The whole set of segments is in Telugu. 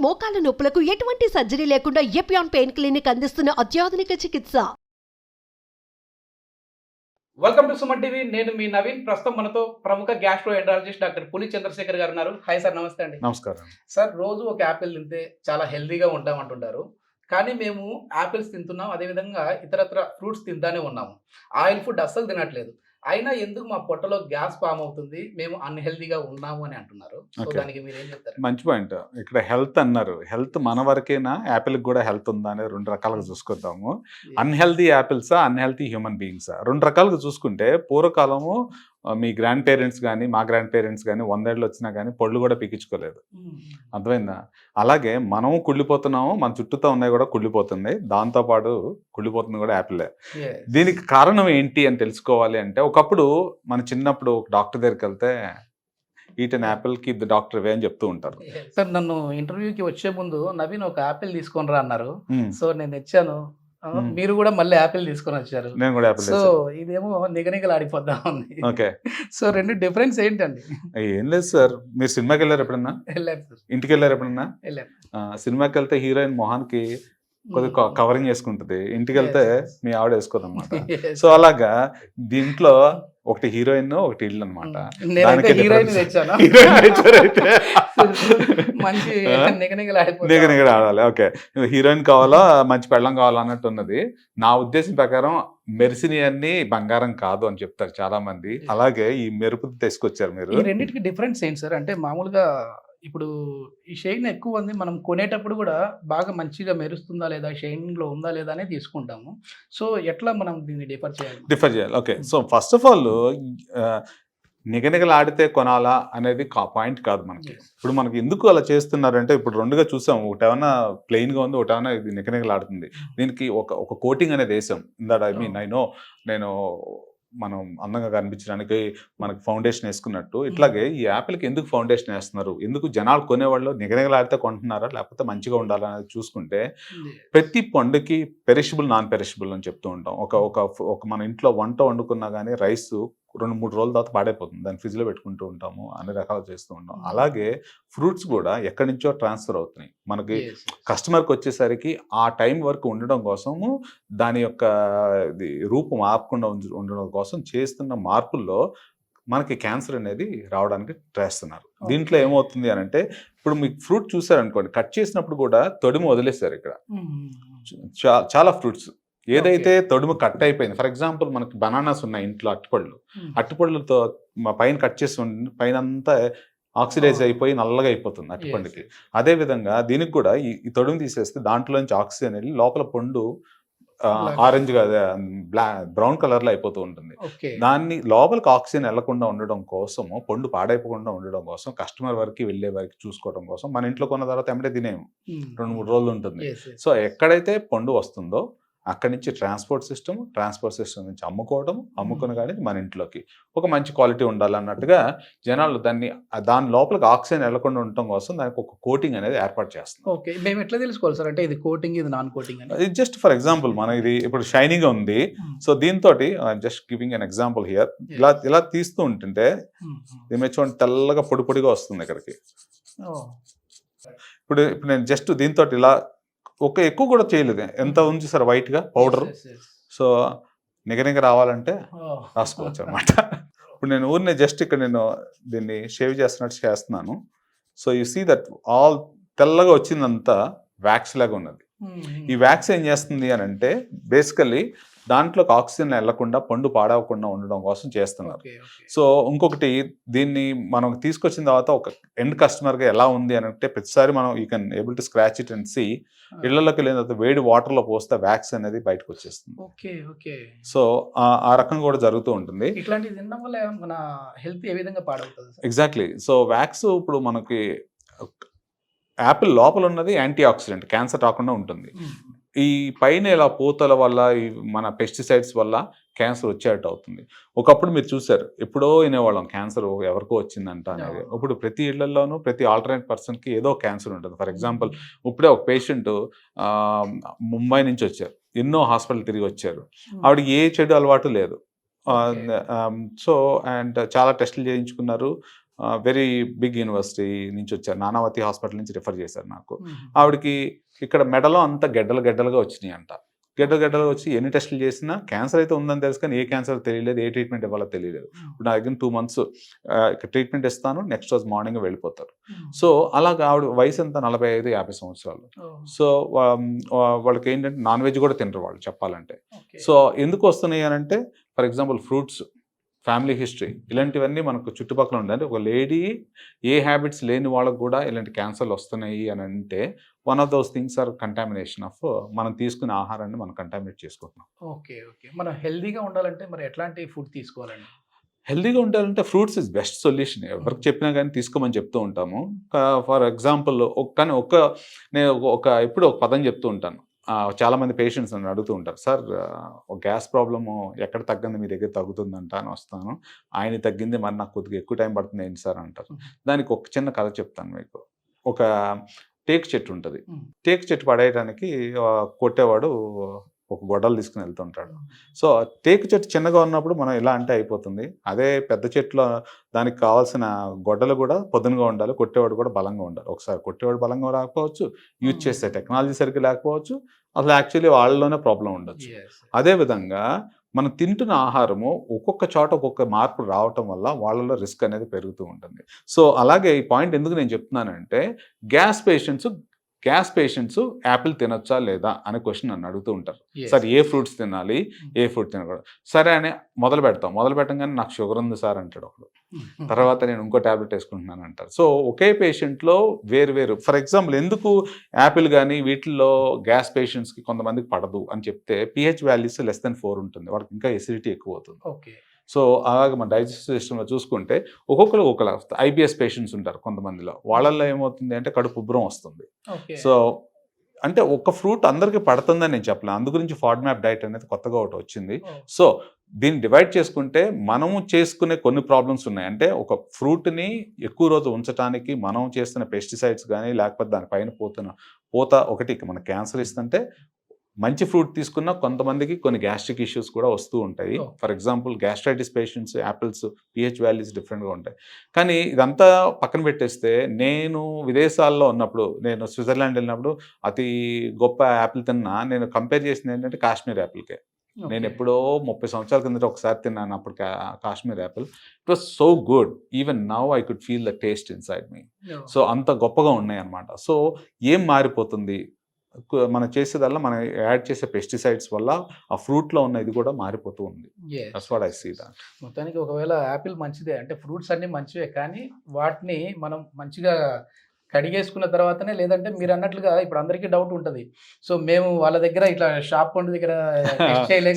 మోకాల నొప్పులకు ఎటువంటి సర్జరీ లేకుండా ఎపియాన్ పెయిన్ క్లినిక్ అందిస్తున్న అత్యాధునిక చికిత్స. Welcome to Suman TV. నేను మీ నవీన్. ప్రస్తుతం మనతో ప్రముఖ గ్యాస్ట్రో ఎంట్రాలజిస్ట్ డాక్టర్ పులి చంద్రశేఖర్ గారు ఉన్నారు. హాయ్ సార్, నమస్తే అండి. నమస్కారం సార్, రోజు ఒక యాపిల్ తింటే చాలా హెల్తీగా ఉంటామంటుంటారు. కానీ మేము యాపిల్స్ తింటున్నాం, అదేవిధంగా ఇతరత్ర ఫ్రూట్స్ తింటానే ఉన్నాము. ఆయిల్ ఫుడ్ అస్సలు తినట్లేదు. అయినా ఎందుకు మా పొట్టలో గ్యాస్ ఫామ్ అవుతుంది, మేము అన్హెల్దీగా ఉన్నాము అని అంటున్నారు. So Okay. దానికి మీరు ఏం చెప్తారు? మంచి పాయింట్. ఇక్కడ హెల్త్ అన్నారు. హెల్త్ మన వరకేనా, యాపిల్కి కూడా హెల్త్ ఉందా అనేది రెండు రకాలుగా చూసుకుందాము. అన్హెల్దీ యాపిల్సా, అన్హెల్తీ హ్యూమన్ బీయింగ్సా, రెండు రకాలుగా చూసుకుంటే పూర్వకాలము మీ గ్రాండ్ పేరెంట్స్ కానీ మా గ్రాండ్ పేరెంట్స్ కానీ 100 ఏళ్ళు వచ్చినా కానీ పళ్ళు కూడా పీకించుకోలేదు. అర్థమైందా? అలాగే మనము కుళ్ళిపోతున్నాము, మన చుట్టూతో ఉన్నాయి కూడా కుళ్ళిపోతున్నాయి. దాంతోపాటు కుళ్ళిపోతుంది కూడా యాపిలే. Yes. దీనికి కారణం ఏంటి అని తెలుసుకోవాలి అంటే, ఒకప్పుడు మన చిన్నప్పుడు ఒక డాక్టర్ దగ్గరికి వెళ్తే eat an apple keep the doctor away అని చెప్తూ ఉంటారు. సార్, నన్ను ఇంటర్వ్యూకి వచ్చే ముందు నవీన్ ఒక యాపిల్ తీసుకొని రా అన్నారు. మ్మ్. సో నేను తెచ్చాను. మీరు కూడా మళ్ళీ యాపిల్ తీసుకొని వచ్చారు. నేను కూడా యాపిల్ సో ఇదేమో నిగనిగలాడిపోతా ఉంది. ఓకే. సో రెండు డిఫరెన్స్ ఏంటండి? ఏం లేదు సార్, మీరు సినిమాకి వెళ్ళారు ఎప్పుడన్నా? వెళ్ళాను సార్, ఇంటికి వెళ్ళారు ఎప్పుడన్నా? వెళ్ళాను. సినిమాకి వెళ్తే హీరోయిన్ మొహానికి కొద్దిగా కవరింగ్ వేసుకుంటది, ఇంటికి వెళ్తే మీ ఆవిడ వేసుకోదు అనమాట. సో అలాగా దీంట్లో ఒకటి హీరోయిన్, ఒకటి ఇల్లు అనమాట. నేనైతే హీరోయిన్ తెచ్చాను. మంచి నిగనిగడ ఆడాలి. ఓకే, హీరోయిన్ కావాలా, మంచి పెళ్ళం కావాలా అన్నట్టు ఉన్నది. నా ఉద్దేశం ప్రకారం మెరిసిని అన్ని బంగారం కాదు అని చెప్తారు చాలా మంది. అలాగే ఈ మెరుపు తీసుకొచ్చారు మీరు. ఈ రెండింటికి డిఫరెన్స్ ఏంటి సార్? అంటే మామూలుగా ఇప్పుడు ఈ షైన్ ఎక్కువ మంది మనం కొనేటప్పుడు కూడా బాగా మంచిగా మెరుస్తుందా లేదా, షైన్ లో ఉందా లేదా అనేది తీసుకుంటాము. సో ఎట్లా మనం దీన్ని డిఫర్ చేయాలి? Okay, so first of all నిగనిగలాడితే కొనాలా అనేది పాయింట్ కాదు మనకి. Yes. ఇప్పుడు మనకి ఎందుకు అలా చేస్తున్నారంటే, ఇప్పుడు రెండుగా చూసాం, ఒకటి ఏమన్నా ప్లెయిన్గా ఉంది, ఒకటి ఏమన్నా ఇది నిగనిగలాడుతుంది. దీనికి ఒక కోటింగ్ అనేది వేసాం. ఇందాక నేను మనం అందంగా కనిపించడానికి మనకి ఫౌండేషన్ వేసుకున్నట్టు, ఇట్లాగే ఈ యాపిల్కి ఎందుకు ఫౌండేషన్ వేస్తున్నారు, ఎందుకు జనాలు కొనేవాళ్ళు నిగనిగలాడితే కొంటున్నారా లేకపోతే మంచిగా ఉండాలనేది చూసుకుంటే, ప్రతి పండుకి పెరిషబుల్, నాన్ పెరిషబుల్ అని చెప్తూ ఉంటాం. ఒక మన ఇంట్లో వంట వండుకున్నా కానీ రైస్ 2-3 రోజుల తర్వాత పాడైపోతుంది, దాన్ని ఫ్రిడ్జ్లో పెట్టుకుంటూ ఉంటాము, అన్ని రకాలు చేస్తూ ఉంటాం. అలాగే ఫ్రూట్స్ కూడా ఎక్కడి నుంచో ట్రాన్స్ఫర్ అవుతున్నాయి. మనకి కస్టమర్కి వచ్చేసరికి ఆ టైం వరకు ఉండడం కోసము, దాని యొక్క రూపం ఆపకుండా ఉండడం కోసం చేస్తున్న మార్పుల్లో మనకి క్యాన్సర్ అనేది రావడానికి చేస్తున్నారు. దీంట్లో ఏమవుతుంది అని అంటే, ఇప్పుడు మీకు ఫ్రూట్ చూసారనుకోండి, కట్ చేసినప్పుడు కూడా తొడిమ వదిలేస్తారు. ఇక్కడ చాలా ఫ్రూట్స్ ఏదైతే తొడుము కట్ అయిపోయింది, ఫర్ ఎగ్జాంపుల్ మనకి బనానాస్ ఉన్నాయి ఇంట్లో, అట్టుపళ్ళతో పైన కట్ చేసి పైన అంతా ఆక్సిడైజ్ అయిపోయి నల్లగా అయిపోతుంది అట్టుపండుకి. అదేవిధంగా దీనికి కూడా ఈ తొడుము తీసేస్తే దాంట్లోంచి ఆక్సిజన్ వెళ్ళి లోపల పండు ఆరెంజ్ గా బ్రౌన్ కలర్ లో అయిపోతూ ఉంటుంది. దాన్ని లోపలికి ఆక్సిజన్ వెళ్లకుండా ఉండడం కోసము, పండు పాడైపోకుండా ఉండడం కోసం, కస్టమర్ వరకు వెళ్లే వరకు చూసుకోవడం కోసం మన ఇంట్లో కొన్న తర్వాత ఎమ్మటే తినేము, 2-3 రోజులు ఉంటుంది. సో ఎక్కడైతే పండు వస్తుందో అక్కడి నుంచి ట్రాన్స్పోర్ట్ సిస్టమ్ నుంచి అమ్ముకుని కానీ మన ఇంట్లోకి ఒక మంచి క్వాలిటీ ఉండాలన్నట్టుగా జనాలు దాని లోపలికి ఆక్సిజన్ వెళ్లకుండా ఉండటం కోసం దానికి ఒక కోటింగ్ అనేది ఏర్పాటు చేస్తుంది. ఓకే, మేము ఎట్లా తెలుసుకోవాలి సార్? అంటే ఇది కోటింగ్, ఇది నాన్ కోటింగ్ అని? ఇది జస్ట్ ఫర్ ఎగ్జాంపుల్, మన ఇది ఇప్పుడు షైనింగ్ ఉంది. సో దీంతో just giving an example here, ఇలా తీస్తూ ఉంటుంటే దీని చూడండి, తెల్లగా పొడిగా వస్తుంది ఇక్కడికి. ఇప్పుడు నేను జస్ట్ దీంతో ఇలా ఎక్కువ కూడా చేయలేదు, ఎంత ఉంది సార్ వైట్ గా పౌడర్. సో నిగనిగ రావాలంటే రాసుకోవచ్చు అనమాట. ఇప్పుడు నేను ఊరినే జస్ట్ ఇక్కడ నేను దీన్ని షేవ్ చేస్తున్నట్టు చేస్తున్నాను. So you see that all తెల్లగా వచ్చిందంతా వ్యాక్స్ లాగా ఉన్నది. ఈ వ్యాక్స్ ఏం చేస్తుంది అని అంటే, బేసికల్లీ దాంట్లోకి ఆక్సిజన్ వెళ్లకుండా పండు పాడవకుండా ఉండడం కోసం చేస్తున్నారు. సో ఇంకొకటి, దీన్ని మనం తీసుకొచ్చిన తర్వాత ఒక ఎండ్ కస్టమర్గా ఎలా ఉంది అని అంటే, ప్రతిసారి మనం you can able to scratch it and see, ఇళ్లలోకి వెళ్ళిన తర్వాత వేడి వాటర్లో పోస్తే వ్యాక్స్ అనేది బయటకు వచ్చేస్తుంది. సో ఆ రకంగా కూడా జరుగుతూ ఉంటుంది. ఎగ్జాక్ట్లీ. సో వ్యాక్స్ ఇప్పుడు మనకి యాపిల్ లోపల ఉన్నది యాంటీ ఆక్సిడెంట్, క్యాన్సర్ రాకుండా ఉంటుంది. ఈ పైన ఇలా పూతల వల్ల, ఈ మన పెస్టిసైడ్స్ వల్ల క్యాన్సర్ వచ్చేటట్టు అవుతుంది. ఒకప్పుడు మీరు చూసారు, ఎప్పుడో వినేవాళ్ళం క్యాన్సర్ ఎవరికో వచ్చిందంట అనేది. ఇప్పుడు ప్రతి ఇళ్లలోనూ ప్రతి ఆల్టర్నేట్ పర్సన్కి ఏదో క్యాన్సర్ ఉంటుంది. ఫర్ ఎగ్జాంపుల్, ఇప్పుడే ఒక పేషెంట్ ముంబై నుంచి వచ్చారు, ఎన్నో హాస్పిటల్ తిరిగి వచ్చారు, ఆవిడకి ఏ చెడు అలవాటు లేదు. సో అండ్ చాలా టెస్టులు చేయించుకున్నారు, వెరీ బిగ్ యూనివర్సిటీ నుంచి వచ్చారు, నానావతి హాస్పిటల్ నుంచి రిఫర్ చేశారు నాకు. ఆవిడకి ఇక్కడ మెడలో అంత గడ్డలుగా వచ్చినాయి అంట. గడ్డలుగా వచ్చి ఎన్ని టెస్టులు చేసినా క్యాన్సర్ అయితే ఉందని తెలుసు, కానీ ఏ క్యాన్సర్ తెలియలేదు, ఏ ట్రీట్మెంట్ ఇవ్వాలో తెలియలేదు. ఇప్పుడు నా దగ్గర 2 months ట్రీట్మెంట్ ఇస్తాను, నెక్స్ట్ రోజు మార్నింగ్ వెళ్ళిపోతారు. సో అలాగా ఆవిడ వయసు ఎంత 45-50 సంవత్సరాలు. సో వాళ్ళకి ఏంటంటే నాన్ వెజ్ కూడా తినరు వాళ్ళు చెప్పాలంటే. సో ఎందుకు వస్తున్నాయి అని అంటే, for example fruits, family history, ఇలాంటివన్నీ మనకు చుట్టుపక్కల ఉండాలి. ఒక లేడీ ఏ హ్యాబిట్స్ లేని వాళ్ళకు కూడా ఇలాంటి క్యాన్సర్లు వస్తున్నాయి అని అంటే, one of those things are contamination of మనం తీసుకునే ఆహారాన్ని మనం కంటామినేట్ చేసుకుంటున్నాం. ఓకే. మనం హెల్దీగా ఉండాలంటే మరి ఎట్లాంటి ఫుడ్ తీసుకోవాలండి? హెల్దీగా ఉండాలంటే ఫ్రూట్స్ ఇస్ బెస్ట్ సొల్యూషన్. ఎవరికి చెప్పినా కానీ తీసుకోమని చెప్తూ ఉంటాము. ఫర్ ఎగ్జాంపుల్ కానీ నేను ఎప్పుడు ఒక పదం చెప్తూ ఉంటాను. చాలామంది పేషెంట్స్ నన్ను అడుగుతూ ఉంటారు, సార్ ఒక గ్యాస్ ప్రాబ్లము ఎక్కడ తగ్గింది మీ దగ్గర తగ్గుతుందంట అని వస్తాను, ఆయన తగ్గింది మరి నాకు కొద్దిగా ఎక్కువ టైం పడుతుంది ఏంటి సార్ అంటారు. దానికి ఒక చిన్న కథ చెప్తాను మీకు. ఒక టేక్ చెట్టు ఉంటుంది. టేక్ చెట్టు పడేయడానికి కొట్టేవాడు ఒక గొడ్డలు తీసుకుని వెళ్తుంటాడు. సో టేకు చెట్టు చిన్నగా ఉన్నప్పుడు మనం ఇలా అంటే అయిపోతుంది. అదే పెద్ద చెట్టులో దానికి కావాల్సిన గొడ్డలు కూడా పొద్దునగా ఉండాలి, కొట్టేవాడు కూడా బలంగా ఉండాలి. ఒకసారి కొట్టేవాడు బలంగా రాకపోవచ్చు, యూజ్ చేసే టెక్నాలజీ సరిగ్గా లేకపోవచ్చు, అసలు యాక్చువల్లీ వాళ్ళలోనే ప్రాబ్లం ఉండొచ్చు. అదేవిధంగా మనం తింటున్న ఆహారము ఒక్కొక్క చోట ఒక్కొక్క మార్పు రావటం వల్ల వాళ్ళలో రిస్క్ అనేది పెరుగుతూ ఉంటుంది. సో అలాగే ఈ పాయింట్ ఎందుకు నేను చెప్తున్నానంటే, గ్యాస్ పేషెంట్స్ యాపిల్ తినొచ్చా లేదా అనే క్వశ్చన్ నన్ను అడుగుతూ ఉంటారు. సార్ ఏ ఫ్రూట్స్ తినాలి, ఏ ఫ్రూట్ తినకూడదు. సరే అని మొదలు పెట్టంగానే నాకు షుగర్ ఉంది సార్ అంటాడు ఒకడు. తర్వాత నేను ఇంకో ట్యాబ్లెట్ వేసుకుంటున్నాను అంటారు. సో ఒకే పేషెంట్లో వేరు ఫర్ ఎగ్జాంపుల్ ఎందుకు యాపిల్ కానీ వీటిల్లో గ్యాస్ పేషెంట్స్కి కొంతమందికి పడదు అని చెప్తే, pH వాల్యూస్ <4 ఉంటుంది, వాళ్ళకి ఇంకా ఎసిడిటీ ఎక్కువ అవుతుంది. ఓకే. సో అలాగే మన డైజెస్టివ్ సిస్టంలో చూసుకుంటే ఒక్కొక్కరు వస్తుంది. IBS పేషెంట్స్ ఉంటారు కొంతమందిలో, వాళ్ళల్లో ఏమవుతుంది అంటే కడుపు ఉబ్బరం వస్తుంది. సో అంటే ఒక ఫ్రూట్ అందరికీ పడుతుందని నేను చెప్పలేను. అందు గురించి FODMAP డైట్ అనేది కొత్తగా ఒకటి వచ్చింది. సో దీన్ని డివైడ్ చేసుకుంటే మనము చేసుకునే కొన్ని ప్రాబ్లమ్స్ ఉన్నాయి. అంటే ఒక ఫ్రూట్ని ఎక్కువ రోజు ఉంచడానికి మనం చేస్తున్న పెస్టిసైడ్స్ కానీ, లేకపోతే దానిపైన పోత ఒకటి మన క్యాన్సర్ ఇస్తుంటే, మంచి ఫ్రూట్ తీసుకున్న కొంతమందికి కొన్ని గ్యాస్ట్రిక్ ఇష్యూస్ కూడా వస్తూ ఉంటాయి. For example gastritis patients apples pH values డిఫరెంట్గా ఉంటాయి. కానీ ఇదంతా పక్కన పెట్టేస్తే, నేను విదేశాల్లో ఉన్నప్పుడు, నేను స్విట్జర్లాండ్ వెళ్ళినప్పుడు అతి గొప్ప యాపిల్ తిన్నా నేను కంపేర్ చేసింది ఏంటంటే కాశ్మీర్ యాపిల్కే. నేను ఎప్పుడో 30 సంవత్సరాల కిందట ఒకసారి తిన్నాను అప్పుడు Kashmir Apple. It was so good, even now I could feel the taste inside me. So అంత గొప్పగా ఉన్నాయి అన్నమాట. సో ఏం మారిపోతుంది, మనం చేసేదల్లా మనం యాడ్ చేసే పెస్టిసైడ్స్ వల్ల ఆ ఫ్రూట్లో ఉన్న ఇది కూడా మారిపోతూ ఉంది. That's what I see that. మొత్తానికి ఒకవేళ యాపిల్ మంచిదే అంటే, ఫ్రూట్స్ అన్ని మంచివే, కానీ వాటిని మనం మంచిగా కడిగేసుకున్న తర్వాతనే, లేదంటే మీరు అన్నట్లుగా ఇప్పుడు అందరికీ డౌట్ ఉంటుంది. సో మేము వాళ్ళ దగ్గర ఇట్లా షాప్ పండు దగ్గర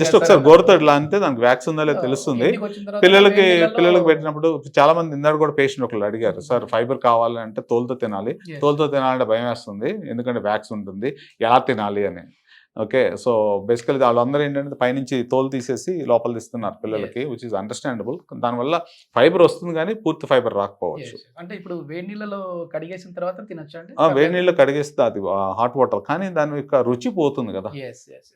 జస్ట్ ఒకసారి గోరుతో ఇట్లా అంతే దానికి వ్యాక్స్ ఉందో లేదో తెలుస్తుంది. పిల్లలకి పెట్టినప్పుడు చాలా మంది ఇందాక కూడా పేషెంట్ ఒకళ్ళు అడిగారు, సార్ ఫైబర్ కావాలంటే తోలుతో తినాలంటే భయం వేస్తుంది, ఎందుకంటే వ్యాక్స్ ఉంటుంది, ఎలా తినాలి అని. ఓకే. సో బేసికలీ వాళ్ళందరూ ఏంటంటే పైనుంచి తోలు తీసేసి లోపల తీస్తున్నారు పిల్లలకి, విచ్ ఈస్ అండర్స్టాండబుల్. దానివల్ల ఫైబర్ వస్తుంది కానీ పూర్తి ఫైబర్ రాకపోవచ్చు. అంటే ఇప్పుడు వేడి నీళ్ళలో కడిగేసిన తర్వాత తినొచ్చు అండి? వేడి నీళ్ళు కడిగేస్తే అది హాట్ వాటర్, కానీ దాని యొక్క రుచి పోతుంది కదా.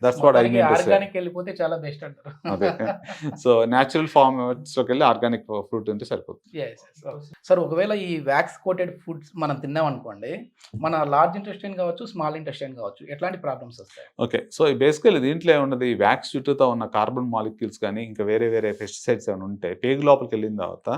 That's what I mean to say. Organic వెళ్ళిపోతే చాలా బెస్ట్ అంటారు. అదే. సో న్యాచురల్ ఫార్మ్స్ లోకి వెళ్ళి ఆర్గానిక్ ఫ్రూట్ తింటే సరిపోతుంది. సార్ ఒకవేళ ఈ వ్యాక్స్ కోటెడ్ ఫుడ్స్ మనం తిన్నాం అనుకోండి, మన లార్జ్ ఇంటెస్టైన్ కావచ్చు, స్మాల్ ఇంటెస్టైన్ కావచ్చు, ఎట్లాంటి ప్రాబ్లమ్స్ వస్తాయి? ఓకే. సో బేసికలీ దీంట్లో ఏమున్నది, ఈ వ్యాక్స్ చుట్టూతో ఉన్న కార్బన్ మాలిక్యూల్స్ కానీ ఇంకా వేరే పెస్టిసైడ్స్ ఏమైనా ఉంటే పేగు లోపలికి వెళ్ళిన తర్వాత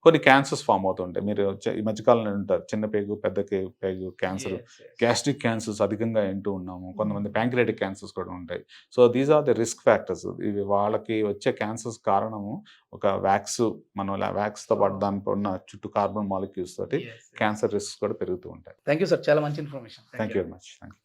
కొన్ని క్యాన్సర్స్ ఫామ్ అవుతుంటాయి. మీరు ఈ మధ్యకాలంలో ఉంటారు, చిన్న పేగు, పెద్ద పేగు క్యాన్సర్, గ్యాస్ట్రిక్ క్యాన్సర్స్ అధికంగా వింటూ ఉన్నాము. కొంతమంది ప్యాంక్రియాటిక్ క్యాన్సర్స్ కూడా ఉంటాయి. So these are the risk factors. ఇవి వాళ్ళకి వచ్చే క్యాన్సర్స్ కారణము ఒక వ్యాక్స్తో పాటు దానిపై ఉన్న చుట్టూ కార్బన్ మాలిక్యూల్స్ తోటి క్యాన్సర్ రిస్క్ కూడా పెరుగుతూ ఉంటాయి. థ్యాంక్ యూ సార్, చాలా మంచి information. Thank you very much. Thank you.